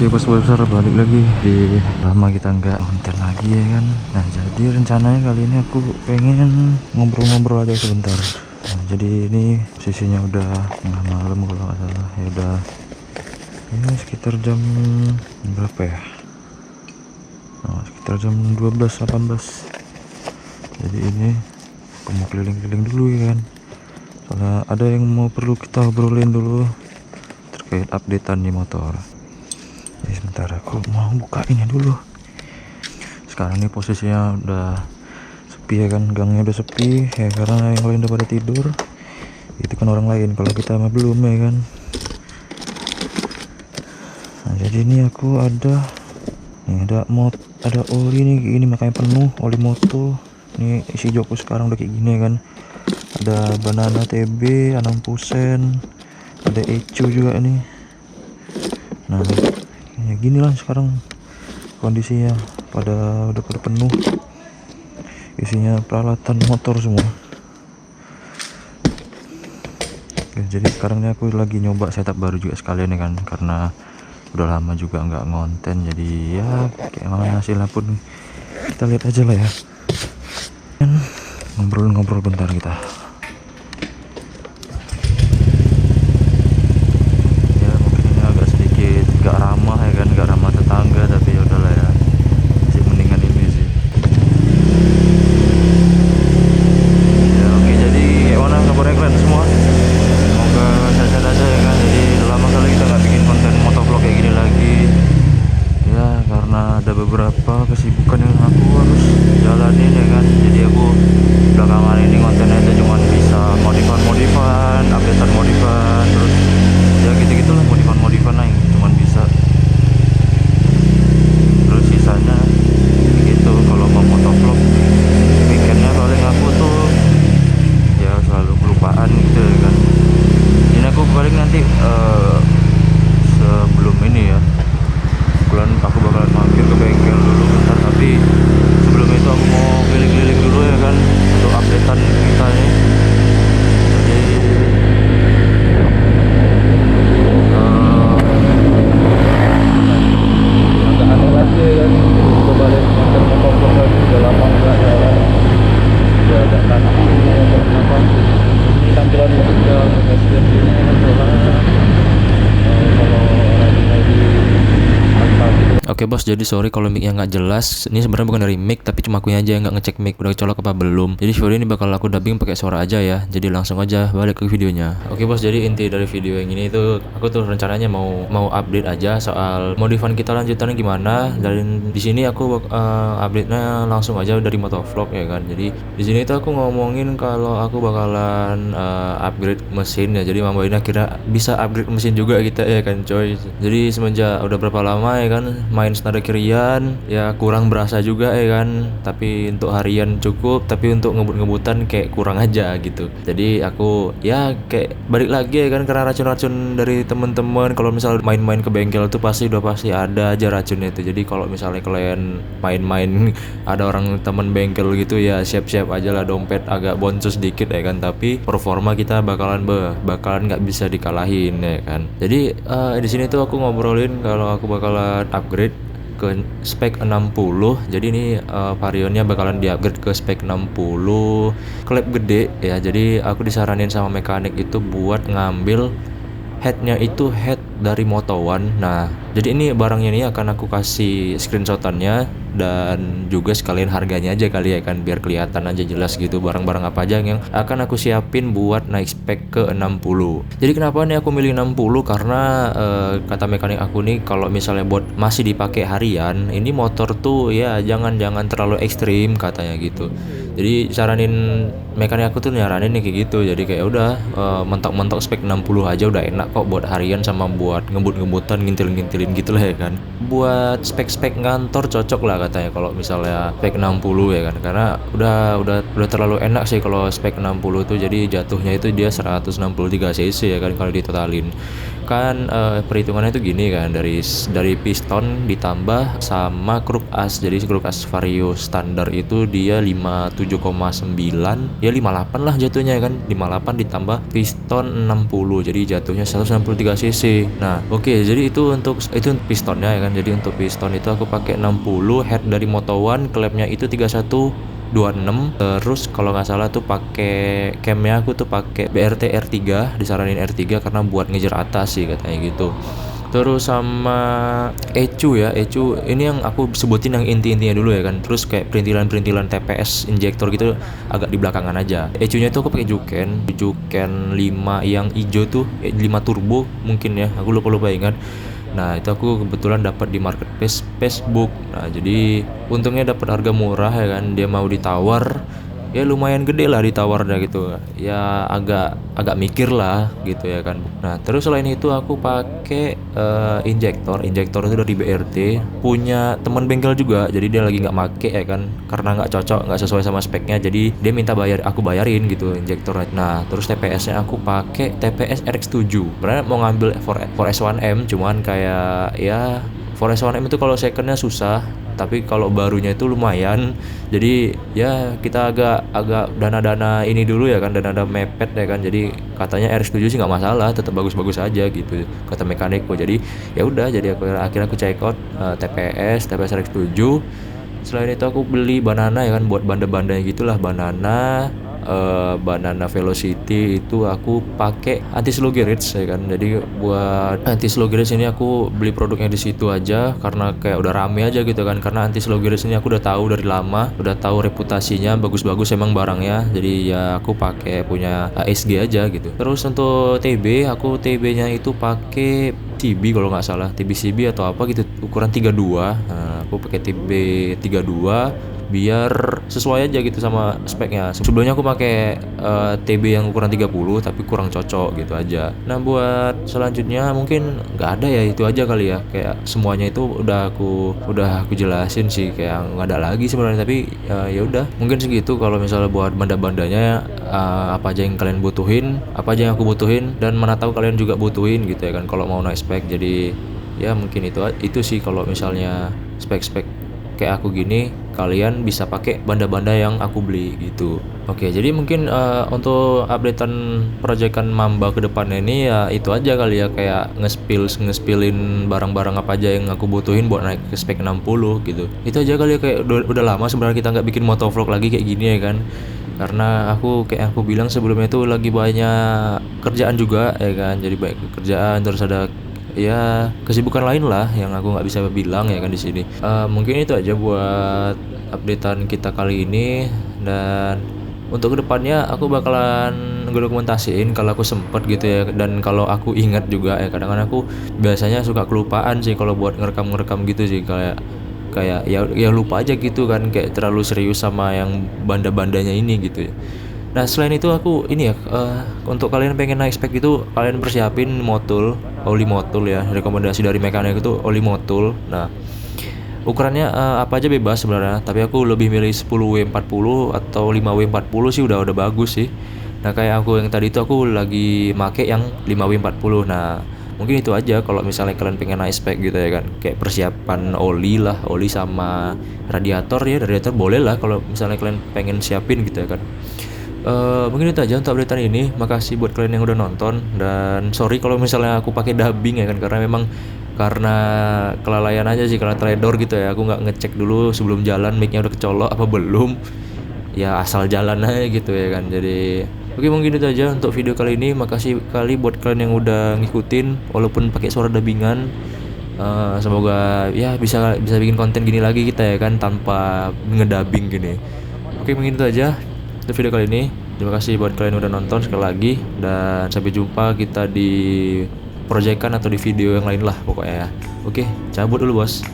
Oke bos besar, balik lagi di lama kita nggak konten lagi ya kan. Nah jadi rencananya kali ini aku pengen ngobrol-ngobrol aja sebentar. Nah, jadi ini posisinya udah tengah malam kalau nggak salah ya, udah ya sekitar jam berapa ya, nah, sekitar jam 12.18. Jadi ini aku mau keliling-keliling dulu ya kan, soalnya ada yang mau perlu kita obrolin dulu terkait updatean di motor. Jadi sebentar aku mau buka ini dulu. Sekarang ini posisinya udah sepi ya kan, gangnya udah sepi ya karena yang lain udah pada tidur. Itu kan orang lain, kalau kita mah belum ya kan. Nah jadi ini aku ada nih, ada oli nih, ini makanya penuh oli moto. Ini isi jokku sekarang udah kayak gini ya kan. Ada banana TB 60%, ada ecu juga nih. Nah ya gini lah sekarang kondisinya, udah pada penuh, isinya peralatan motor semua. Oke, jadi sekarang ini aku lagi nyoba setup baru juga sekalian ya kan, karena udah lama juga nggak ngonten. Jadi ya kayak mana hasilnya pun kita lihat aja lah ya. Dan ngobrol-ngobrol bentar kita. Ya mungkin ini agak sedikit gak ramah ya kan, gak ramah tetangga, tapi ya udahlah ya, masih mendingan ini sih. Ya oke, jadi kayak mana kabarnya kalian semua? Semoga sehat-sehat aja ya kan. Jadi udah lama kali kita nggak bikin konten motovlog kayak gini lagi ya, karena ada beberapa kesibukan yang aku harus jalanin ya kan. Jadi aku belakangan ini kontennya itu cuma bisa modifan, updatean modifan, terus ya gitu-gitulah, modifan lah yang cuma bisa. Terus sisanya gitu, kalau mau motovlog weekendnya paling aku tuh ya selalu kelupaan gitu ya kan. Ini aku paling nanti sebelum ini ya, aku bakalan mampir ke bengkel dulu bentar, tapi sebelum itu aku mau keliling-keliling dulu ya kan untuk updatean kita ini. Jadi agak aneh lagi ya kan, coba balik konten motor lagi, udah lama enggak jalan, udah agak kaku atau kenapa. Ini tampilan juga nge-share ini kan, soalnya kalau lagi Oke bos, jadi sorry kalau mic-nya nggak jelas. Ini sebenarnya bukan dari mic, tapi cuma akunya aja yang nggak ngecek mic udah colok apa belum. Jadi video ini bakal aku dubbing pakai suara aja ya. Jadi langsung aja balik ke videonya. Oke bos, jadi inti dari video yang ini itu aku tuh rencananya mau update aja soal modifan kita lanjutannya gimana. Dan di sini aku update-nya langsung aja dari motovlog ya kan. Jadi di sini tuh aku ngomongin kalau aku bakalan upgrade mesin ya. Jadi Mamba ini akhirnya bisa upgrade mesin juga kita ya kan coy. Jadi semenjak udah berapa lama ya kan main senada kirian ya, kurang berasa juga ya kan. Tapi untuk harian cukup, tapi untuk ngebut-ngebutan kayak kurang aja gitu. Jadi aku ya kayak balik lagi ya kan, karena racun-racun dari temen-temen. Kalau misalnya main-main ke bengkel tuh pasti ada aja racunnya itu. Jadi kalau misalnya kalian main-main ada orang temen bengkel gitu ya, siap-siap aja lah dompet agak boncos dikit ya kan, tapi performa kita bakalan nggak bisa dikalahin ya kan. Jadi di sini tuh aku ngobrolin kalau aku bakalan upgrade ke spek 60. Jadi ini varionnya bakalan di-upgrade ke spek 60 klep gede ya. Jadi aku disaranin sama mekanik itu buat ngambil headnya itu head dari Moto One. Nah jadi ini barangnya ini akan aku kasih screenshotannya dan juga sekalian harganya aja kali ya kan, biar kelihatan aja jelas gitu barang-barang apa aja yang akan aku siapin buat naik spek ke 60. Jadi kenapa nih aku milih 60? Karena kata mekanik aku nih, kalau misalnya buat masih dipakai harian, ini motor tuh ya jangan terlalu ekstrim katanya gitu. Jadi saranin mekanik aku tuh nyaranin nih kayak gitu. Jadi kayak udah mentok-mentok spek 60 aja udah enak kok buat harian sama buat ngebut-ngebutan, ngintil-ngintilin gitu lah ya kan. Buat spek-spek ngantor cocok lah katanya kalau misalnya spek 60 ya kan, karena udah terlalu enak sih kalau spek 60 tuh. Jadi jatuhnya itu dia 163 cc ya kan kalau ditotalin. kan perhitungannya itu gini kan, dari piston ditambah sama kruk as. Jadi kruk as vario standar itu dia 57,9 ya 58 lah jatuhnya kan, 58 ditambah piston 60 jadi jatuhnya 163 cc. Nah oke, jadi itu pistonnya ya kan. Jadi untuk piston itu aku pakai 60, head dari Moto1, klepnya itu 3126. Terus kalau nggak salah tuh pakai camnya aku tuh pakai BRT R3, disaranin R3 karena buat ngejar atas sih katanya gitu. Terus sama ECU ya, ECU ini yang aku sebutin yang inti-intinya dulu ya kan. Terus kayak perintilan-perintilan TPS injektor gitu agak di belakangan aja. ECU-nya itu aku pakai Juken 5 yang hijau tuh, 5 turbo mungkin ya, aku lupa ingat. Nah itu aku kebetulan dapat di marketplace Facebook. Nah jadi untungnya dapat harga murah ya kan, dia mau ditawar ya lumayan gede lah ditawarnya gitu ya, agak mikir lah gitu ya kan. Nah terus selain itu aku pakai injektor itu dari BRT, punya teman bengkel juga, jadi dia lagi nggak make ya kan karena nggak cocok, nggak sesuai sama speknya, jadi dia minta aku bayarin gitu injektor. Nah terus TPS-nya aku pakai TPS RX7. Sebenarnya mau ngambil 4S1M, cuman kayak ya 4S1M itu kalau secondnya susah, tapi kalau barunya itu lumayan. Jadi ya kita agak dana ini dulu ya kan, dana mepet ya kan. Jadi katanya RX7 sih nggak masalah, tetap bagus-bagus aja gitu kata mekaniko. Jadi ya udah, jadi akhirnya aku check out TPS RX7. Selain itu aku beli banana ya kan, buat banda-bandanya gitulah. Banana Velocity itu aku pakai anti slow garage ya kan. Jadi buat anti slow garage ini aku beli produknya di situ aja karena kayak udah rame aja gitu kan. Karena anti slow garage ini aku udah tahu dari lama, udah tahu reputasinya bagus-bagus emang barangnya. Jadi ya aku pakai punya ASG aja gitu. Terus untuk aku TB-nya itu pakai TB kalau nggak salah, TB CB atau apa gitu, ukuran 32. Nah, aku pakai TB 32 biar sesuai aja gitu sama speknya. Sebelumnya aku pakai TB yang ukuran 30 tapi kurang cocok gitu aja. Nah buat selanjutnya mungkin nggak ada ya, itu aja kali ya, kayak semuanya itu udah aku jelasin sih, kayak nggak ada lagi sebenarnya. Tapi ya udah mungkin segitu. Kalau misalnya buat banda-bandanya apa aja yang kalian butuhin, apa aja yang aku butuhin, dan mana tahu kalian juga butuhin gitu ya kan kalau mau naik spek. Jadi ya mungkin itu sih kalau misalnya spek-spek kayak aku gini, kalian bisa pakai banda-banda yang aku beli gitu. Oke, jadi mungkin untuk updatean proyekan Mamba ke depannya ini ya itu aja kali ya, kayak ngespilin barang-barang apa aja yang aku butuhin buat naik ke spek 60 gitu. Itu aja kali ya, kayak udah lama sebenarnya kita nggak bikin motovlog lagi kayak gini ya kan. Karena aku bilang sebelumnya itu lagi banyak kerjaan juga ya kan. Jadi banyak kerjaan, terus ada ya kesibukan lain lah yang aku nggak bisa bilang ya kan di sini. Mungkin itu aja buat updatean kita kali ini, dan untuk kedepannya aku bakalan ngedokumentasiin kalau aku sempet gitu ya, dan kalau aku ingat juga ya. Kadang-kadang aku biasanya suka kelupaan sih kalau buat ngerekam gitu sih, kayak ya lupa aja gitu kan, kayak terlalu serius sama yang banda-bandanya ini gitu ya. Nah selain itu aku ini ya, untuk kalian pengen naik spek itu kalian persiapin oli motul ya. Rekomendasi dari mekanik itu oli motul. Nah ukurannya apa aja bebas sebenarnya, tapi aku lebih milih 10W40 atau 5W40 sih udah bagus sih. Nah kayak aku yang tadi itu aku lagi make yang 5W40. Nah mungkin itu aja kalau misalnya kalian pengen naik spek gitu ya kan, kayak persiapan oli sama radiator ya. Radiator boleh lah kalau misalnya kalian pengen siapin gitu ya kan. Mungkin itu aja untuk updatean ini. Makasih buat kalian yang udah nonton, dan sorry kalau misalnya aku pakai dubbing ya kan, karena kelalaian aja sih, karena teledor gitu ya. Aku nggak ngecek dulu sebelum jalan mic-nya udah kecolok apa belum, ya asal jalan aja gitu ya kan. Jadi oke, mungkin itu aja untuk video kali ini. Makasih kali buat kalian yang udah ngikutin walaupun pakai suara dubbingan. Semoga ya bisa bikin konten gini lagi kita ya kan, tanpa ngedubbing gini. Oke, mungkin itu aja untuk video kali ini. Terima kasih buat kalian yang udah nonton sekali lagi, dan sampai jumpa kita di proyekan atau di video yang lain lah pokoknya ya. Oke, cabut dulu bos.